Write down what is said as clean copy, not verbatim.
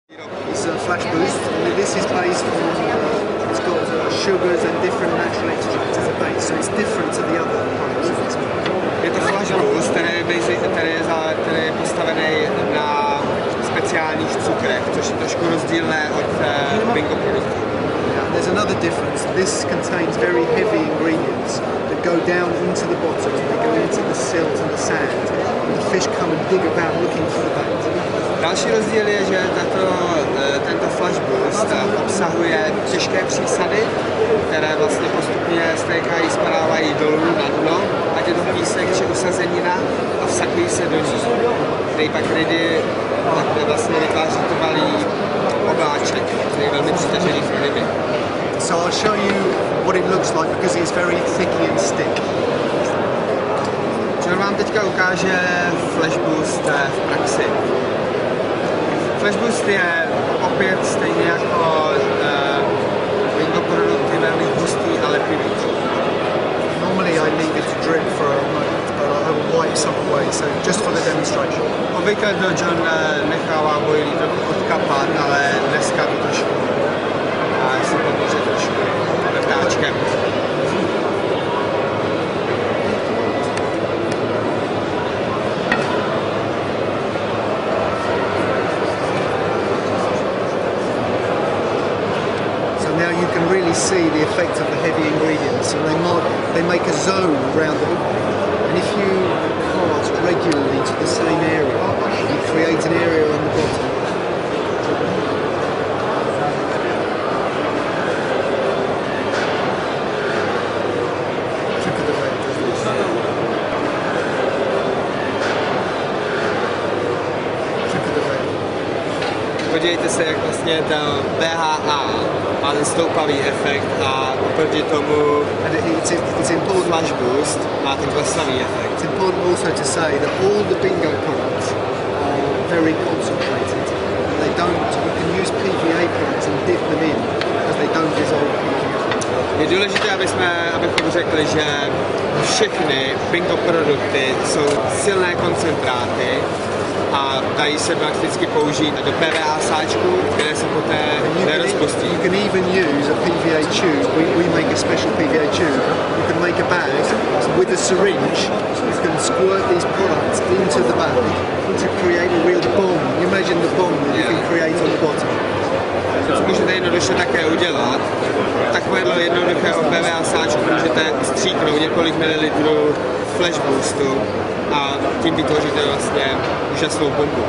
It's a flash boost, and this is based on, it's got sugars and different natural extracts as a base, so it's different to the other products in this market. Je to flash boost, který je postavený na speciálních cukrech, což je trošku rozdílné od bingo produktů. There's another difference. This contains very heavy ingredients that go down into the bottom, they go into the silt and the sand, and the fish come and dig about looking for the bait. Další rozdíl je, že tento flash boost obsahuje těžké přísady, které vlastně postupně stékají, spadávají dolů na dno, ať je to písek či usazenina, a vsakují se do ní. Který pak rydy vlastně vytváří trvalý obláček, který je velmi přitažený pro ryby. So I'll show you what it looks like because it's very thicky and stick. John vám teďka ukáže flash boost v praxi. Flash boost je opět stejně jako bingo produkty velmi hustý a lepivý. Normally I leave it to drip for a moment, but I will wipe some away, so just for the demonstration. Obvykle to John nechává bojlí trochu odkapat, ale dneska to trošku si pomůže trošku vrtáčkem. Now you can really see the effect of the heavy ingredients, and they make a zone around the hook. And if you cast regularly to the same area, you create an area on the bottom. Look at the way it does this. Look at the way. Podívejte se, jak vlastně ta BHA má ten stoupavý efekt a oproti tomu it's important flash boost má ten klesavý efekt. It's important also to say that all the bingo products are very concentrated. They don't. You can use PVA products and dip them in because they don't dissolve PVA. Je důležité, abychom řekli, že všechny bingo produkty jsou silné koncentráty a dají se prakticky použít do PVA sáčku, které se poté nerozpustí. You can even use a PVA tube. We make a special PVA tube. You can make a bag with a syringe. You can squirt these products into the bag to create a real bomb. You imagine the bomb that you can create on the bottom. Co můžete jednoduše také udělat, takovéhle jednoduchého PVA sáčku můžete stříknout několik mililitrů flash boostu a tím vytvoříte vlastně úžasnou bombu.